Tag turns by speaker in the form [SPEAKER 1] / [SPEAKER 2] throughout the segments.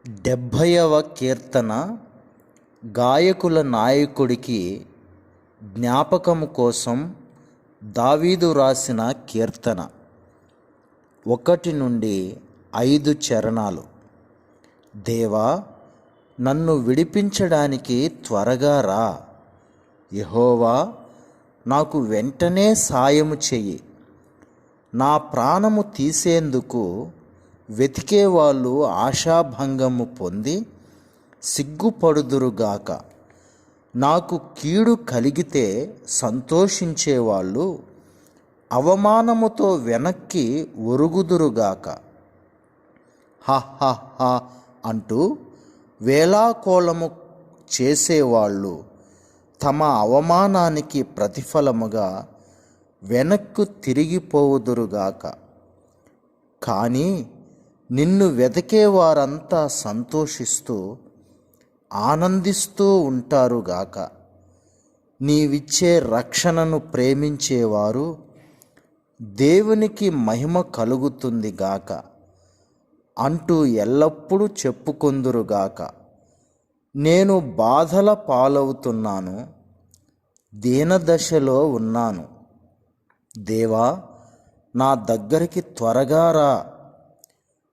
[SPEAKER 1] 70వ కీర్తన గాయకుల నాయకుడికి జ్ఞాపకము కోసం దావీదు రాసిన కీర్తన. 1 నుండి 5 చరణాలు. దేవా, నన్ను విడిపించడానికి త్వరగా రా. యెహోవా, నాకు వెంటనే సాయము చెయ్యి. నా ప్రాణము తీసేందుకు వెతికేవాళ్ళు ఆశాభంగము పొంది సిగ్గుపడుదురుగాక. నాకు కీడు కలిగితే సంతోషించేవాళ్ళు అవమానముతో వెనక్కి ఒరుగుదురుగాక. హ అంటూ వేళాకోళము చేసేవాళ్ళు తమ అవమానానికి ప్రతిఫలముగా వెనక్కు తిరిగిపోవుదురుగాక. కానీ నిన్ను వెతికేవారంతా సంతోషిస్తూ ఆనందిస్తూ ఉంటారుగాక. నీవిచ్చే రక్షణను ప్రేమించేవారు దేవునికి మహిమ కలుగుతుంది గాక అంటూ ఎల్లప్పుడూ చెప్పుకొందురుగాక. నేను బాధల పాలవుతున్నాను, దీనదశలో ఉన్నాను. దేవా, నా దగ్గరికి త్వరగా రా.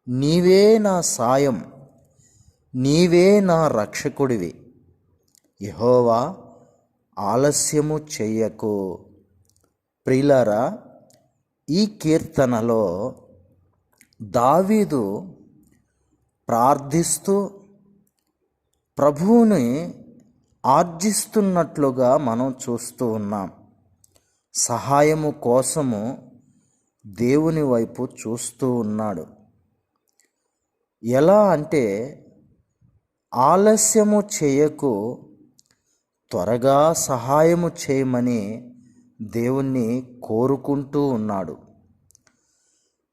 [SPEAKER 1] నీవే నా సాయం, నీవే నా రక్షకుడివి. యెహోవా, ఆలస్యము చెయ్యకు. ప్రియులారా, ఈ కీర్తనలో దావీదు ప్రార్థిస్తూ ప్రభువుని ఆర్జిస్తున్నట్లుగా మనం చూస్తూ ఉన్నాం. సహాయము కోసము దేవుని వైపు చూస్తూ ఉన్నాడు. ఎలా అంటే, ఆలస్యము చేయకు, త్వరగా సహాయము చేయమని దేవుణ్ణి కోరుకుంటూ ఉన్నాడు.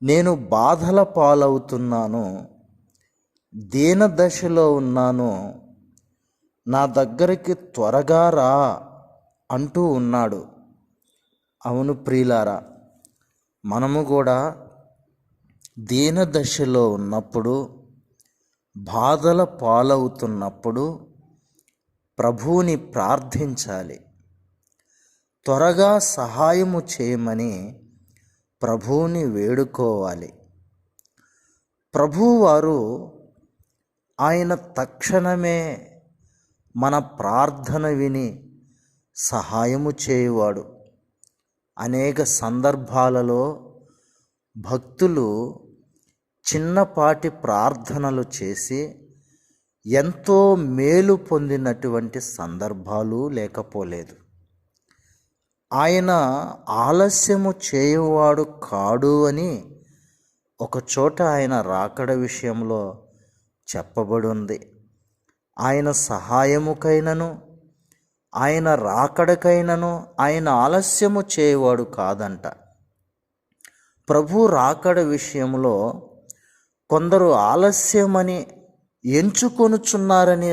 [SPEAKER 1] నేను బాధల పాలవుతున్నాను, దీనదశలో ఉన్నాను, నా దగ్గరికి త్వరగా రా అంటూ ఉన్నాడు. అవును ప్రియులారా, మనము కూడా దీనదశలో ఉన్నప్పుడు, బాధల పాలవుతున్నప్పుడు ప్రభువుని ప్రార్థించాలి. త్వరగా సహాయము చేయమని ప్రభువుని వేడుకోవాలి. ప్రభువారు ఆయన తక్షణమే మన ప్రార్థన విని సహాయము చేయువాడు. అనేక సందర్భాలలో భక్తులు చిన్నపాటి ప్రార్థనలు చేసి ఎంతో మేలు పొందినటువంటి సందర్భాలు లేకపోలేదు. ఆయన ఆలస్యము చేయువాడు కాడు అని ఒకచోట ఆయన రాకడ విషయంలో చెప్పబడి ఉంది. ఆయన సహాయముకైనను ఆయన రాకడకైనను ఆయన ఆలస్యము చేయువాడు కాదంట. ప్రభు రాకడ విషయంలో కొందరు ఆలస్యమని ఎంచుకొనుచున్నారని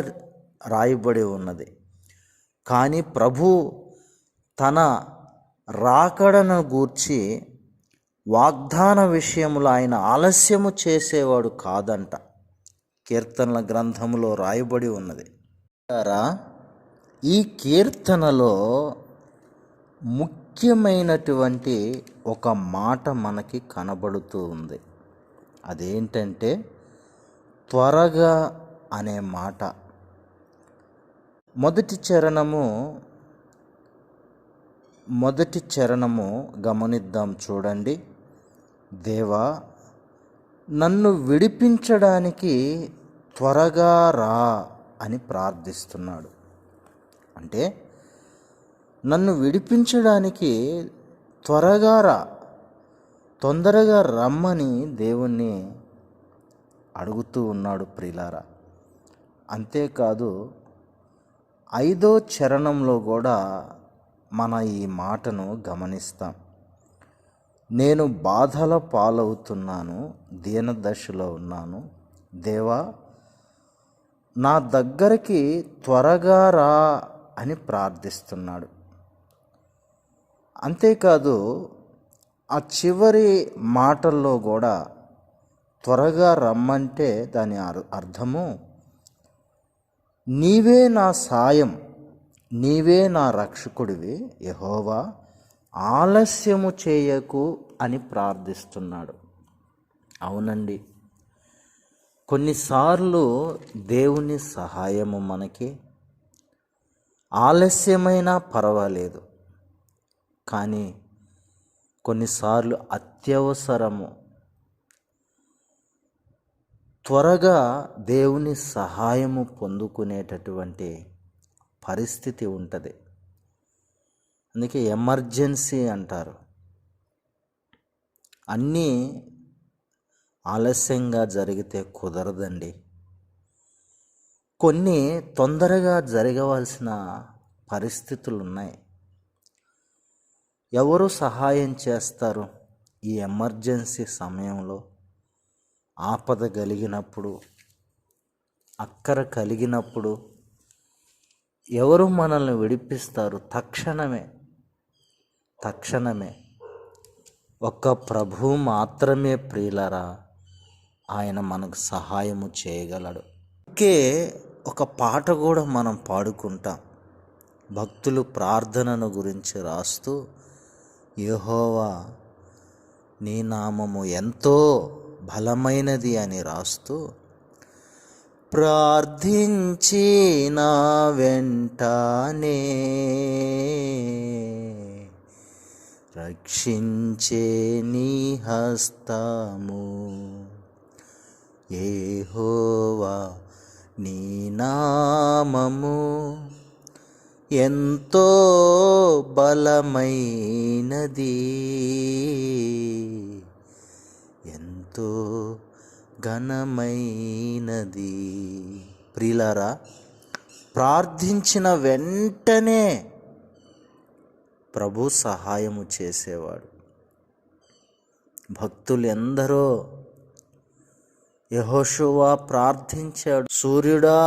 [SPEAKER 1] రాయబడి ఉన్నది. కానీ ప్రభు తన రాకడను గూర్చి వాగ్దాన విషయంలో ఆయన ఆలస్యము చేసేవాడు కాదంట. కీర్తనల గ్రంథంలో రాయబడి ఉన్నది. ఈ కీర్తనలో ముఖ్యమైనటువంటి ఒక మాట మనకి కనబడుతూ ఉంది. అదేంటంటే త్వరగా అనే మాట. మొదటి చరణము గమనిద్దాం, చూడండి. దేవా, నన్ను విడిపించడానికి త్వరగా రా అని ప్రార్థిస్తున్నాడు. అంటే నన్ను విడిపించడానికి త్వరగా రా, తొందరగా రమ్మని దేవుణ్ణి అడుగుతూ ఉన్నాడు ప్రియులారా. అంతేకాదు 5వ చరణంలో కూడా మన ఈ మాటను గమనిస్తాం. నేను బాధల పాలవుతున్నాను, దీనదశలో ఉన్నాను. దేవా, నా దగ్గరికి త్వరగా రా అని ప్రార్థిస్తున్నాడు. అంతేకాదు ఆ చివరి మాటల్లో కూడా త్వరగా రమ్మంటే దాని అర్థము, నీవే నా సాయం, నీవే నా రక్షకుడివి యెహోవా, ఆలస్యము చేయకు అని ప్రార్థిస్తున్నాడు. అవునండి, కొన్నిసార్లు దేవుని సహాయము మనకి ఆలస్యమైనా పర్వాలేదు, కానీ కొన్నిసార్లు అత్యవసరము. త్వరగా దేవుని సహాయము పొందుకునేటటువంటి పరిస్థితి ఉంటుంది. అందుకే ఎమర్జెన్సీ అంటారు. అన్నీ ఆలస్యంగా జరిగితే కుదరదండి. కొన్ని తొందరగా జరగవలసిన పరిస్థితులు ఉన్నాయి. ఎవరు సహాయం చేస్తారు ఈ ఎమర్జెన్సీ సమయంలో? ఆపద కలిగినప్పుడు, అక్కర కలిగినప్పుడు ఎవరు మనల్ని విడిపిస్తారు? తక్షణమే ఒక్క ప్రభువు మాత్రమే ప్రియులారా, ఆయన మనకు సహాయము చేయగలడు. ఇంకే ఒక పాట కూడా మనం పాడుకుంటాం. భక్తులు ప్రార్థనను గురించి రాస్తూ, యెహోవా నీ నామము ఎంతో బలమైనది అని రాస్తూ, ప్రార్థించిన వెంటనే రక్షించే నీ హస్తము, యెహోవా నీ నామము ఎంతో బలమైనది, ఎంతో ఘనమైనది. ప్రియులారా, ప్రార్థించిన వెంటనే ప్రభు సహాయము చేసేవాడు. భక్తులు ఎందరో, యెహోషువ ప్రార్థించాడు, సూర్యుడా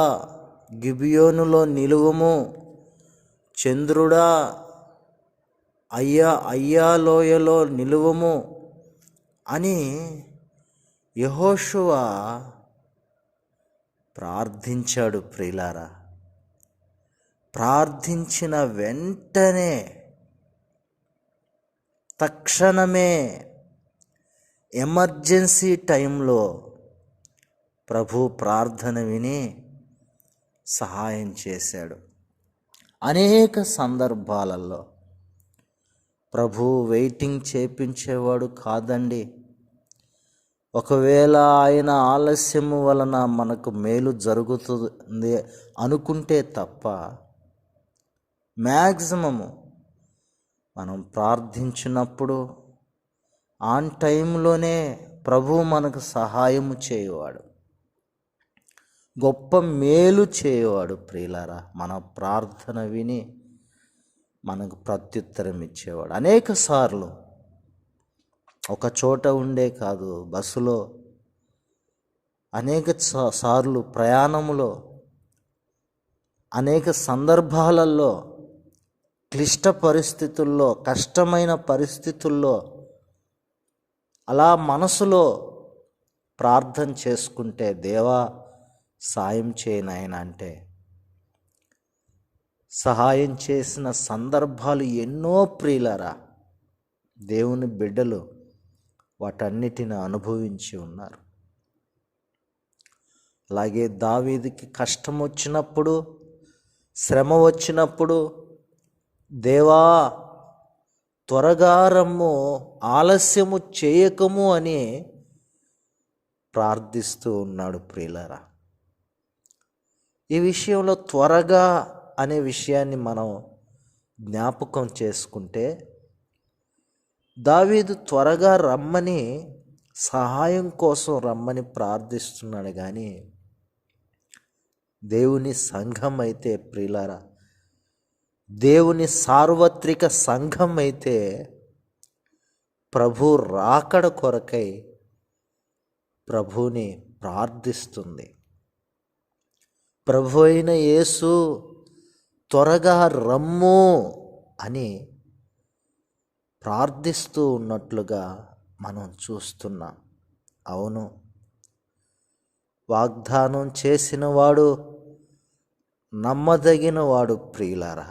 [SPEAKER 1] గిబియోనులో నిలువుము, చంద్రుడా అయ్యా లోయలో నిలువుము అని యెహోషువ ప్రార్థించాడు. ప్రియులారా, ప్రార్థించిన వెంటనే తక్షణమే ఎమర్జెన్సీ టైంలో ప్రభు ప్రార్థన విని సహాయం చేశాడు. అనేక సందర్భాలలో ప్రభు వెయిటింగ్ చేపించేవాడు కాదండి. ఒకవేళ ఆయన ఆలస్యము వలన మనకు మేలు జరుగుతుంది అనుకుంటే తప్ప, మ్యాక్సిమము మనం ప్రార్థించినప్పుడు ఆన్ టైంలోనే ప్రభువు మనకు సహాయము చేయవాడు, గొప్ప మేలు చేయవాడు. ప్రియులారా, మన ప్రార్థన విని మనకు ప్రత్యుత్తరం ఇచ్చేవాడు. అనేక సార్లు ఒక చోట ఉండే కాదు, బస్సులో, అనేక సార్లు ప్రయాణములో, అనేక సందర్భాలలో, క్లిష్ట పరిస్థితుల్లో, కష్టమైన పరిస్థితుల్లో అలా మనసులో ప్రార్థన చేసుకుంటే, దేవా సాయం చేయనాయన అంటే సహాయం చేసిన సందర్భాలు ఎన్నో. ప్రియులారా, దేవుని బిడ్డలు వాటన్నిటిని అనుభవించి ఉన్నారు. అలాగే దావీదుకి కష్టం వచ్చినప్పుడు, శ్రమ వచ్చినప్పుడు, దేవా త్వరగా రమ్ము, ఆలస్యము చేయకము అని ప్రార్థిస్తూ ఉన్నాడు. ప్రియులారా, ఈ విషయంలో త్వరగా అనే విషయాన్ని మనం జ్ఞాపకం చేసుకుంటే, దావీదు త్వరగా రమ్మని, సహాయం కోసం రమ్మని ప్రార్థిస్తున్నాడు. కానీ దేవుని సంఘం అయితే, ప్రియులారా, దేవుని సార్వత్రిక సంఘం అయితే ప్రభు రాకడ కొరకై ప్రభుని ప్రార్థిస్తుంది. ప్రభు అయిన యేసు త్వరగా రమ్ము అని ప్రార్థిస్తూ ఉన్నట్లుగా మనం చూస్తున్నాం. అవును, వాగ్దానం చేసినవాడు నమ్మదగినవాడు ప్రియులారా.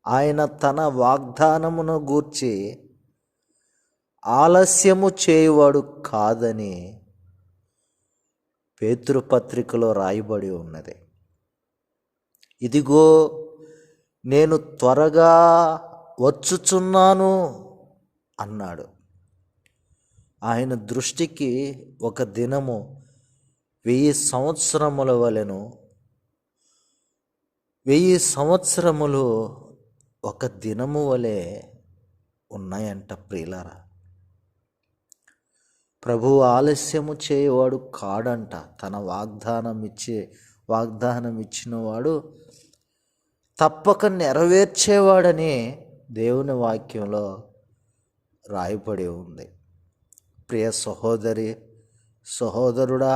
[SPEAKER 1] ఆయన తన వాగ్దానమును గూర్చి ఆలస్యము చేయువాడు కాదని పేతురు పత్రికలో రాయబడి ఉన్నది. ఇదిగో నేను త్వరగా వచ్చుచున్నాను అన్నాడు. ఆయన దృష్టికి ఒక దినము 1000 సంవత్సరముల వలెను, 1000 సంవత్సరములు ఒక దినము వలె ఉన్నాయంట ప్రియులారా. ప్రభువు ఆలస్యము చేయవాడు కాడంట. తన వాగ్దానం ఇచ్చినవాడు తప్పక నెరవేర్చేవాడని దేవుని వాక్యంలో రాయబడి ఉంది. ప్రియ సహోదరి, సహోదరుడా,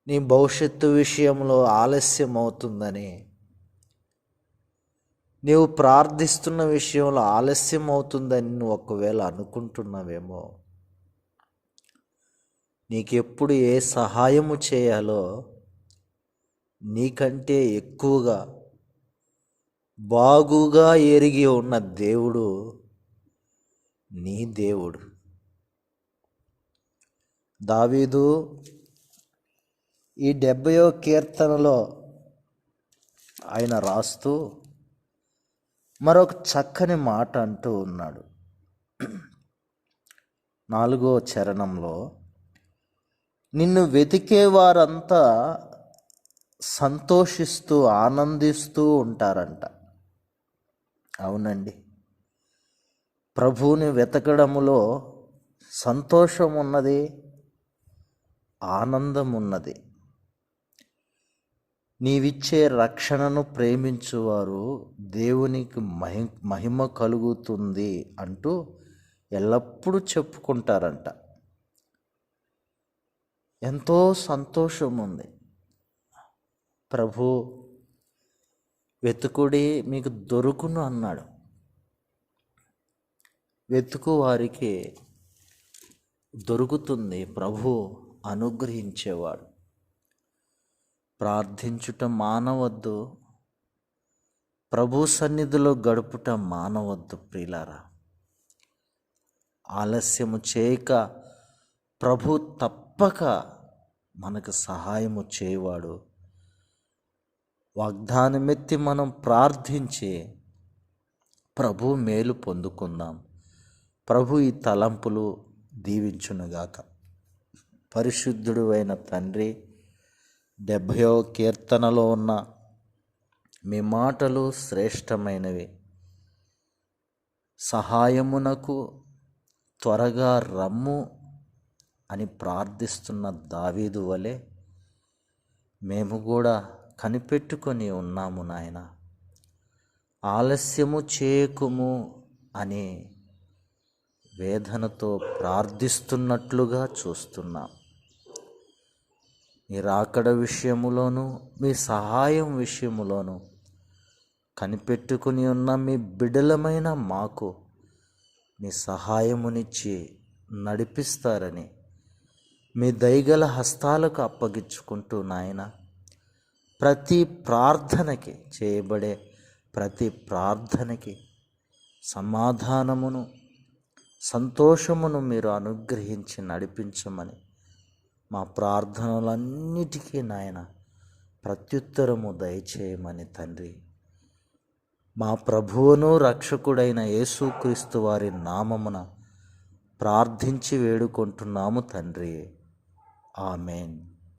[SPEAKER 1] నీ భవిష్యత్తు విషయంలో ఆలస్యం అవుతుందని, నీవు ప్రార్థిస్తున్న విషయంలో ఆలస్యం అవుతుందని నువ్వు ఒకవేళ అనుకుంటున్నావేమో, నీకెప్పుడు ఏ సహాయము చేయాలో నీకంటే ఎక్కువగా బాగుగా ఎరిగి ఉన్న దేవుడు నీ దేవుడు. దావీదు ఈ 70వ కీర్తనలో ఆయన రాస్తూ మరొక చక్కని మాట అంటూ ఉన్నాడు. 4వ చరణంలో, నిన్ను వెతికే వారంతా సంతోషిస్తూ ఆనందిస్తూ ఉంటారంట. అవునండి, ప్రభువుని వెతకడములో సంతోషం ఉన్నది, ఆనందం ఉన్నది. నీవిచ్చే రక్షణను ప్రేమించువారు దేవునికి మహిమ కలుగుతుంది అంటూ ఎల్లప్పుడూ చెప్పుకుంటారంట. ఎంతో సంతోషం ఉంది. ప్రభు వెతుకుడి మీకు దొరుకును అన్నాడు. వెతుకు వారికి దొరుకుతుంది. ప్రభు అనుగ్రహించేవాడు. ప్రార్థించుట మానవద్దు, ప్రభు సన్నిధిలో గడుపుట మానవద్దు ప్రియులారా. ఆలస్యము చేయక ప్రభు తప్పక మనకు సహాయము చేయవాడు. వాగ్దానమెత్తి మనం ప్రార్థించి ప్రభు మేలు పొందుకుందాం. ప్రభు ఈ తలంపులు దీవించునుగాక. పరిశుద్ధుడు అయిన తండ్రి, 70వ కీర్తనలో ఉన్న మీ మాటలు శ్రేష్టమైనవి. సహాయమునకు త్వరగా రమ్ము అని ప్రార్థిస్తున్న దావీదు వలె మేము కూడా కనిపెట్టుకొని ఉన్నాము నాయన. ఆలస్యము చేయకుము అని వేదనతో ప్రార్థిస్తున్నట్లుగా చూస్తున్నాం. మీ రాకడ విషయములోను, మీ సహాయం విషయములోను కనిపెట్టుకుని ఉన్న మీ బిడ్డలమైన మాకు మీ సహాయమునిచ్చి నడిపిస్తారని మీ దయగల హస్తాలకు అప్పగించుకుంటూ నాయన, ప్రతి ప్రార్థనకి చేయబడే ప్రతి ప్రార్థనకి సమాధానమును సంతోషమును మీరు అనుగ్రహించి నడిపించమని, మా ప్రార్థనలన్నిటికీ నాయన ప్రత్యుత్తరము దయచేయమని తండ్రి, మా ప్రభువును రక్షకుడైన యేసుక్రీస్తు వారి నామమున ప్రార్థించి వేడుకుంటున్నాము తండ్రి. ఆమెన్.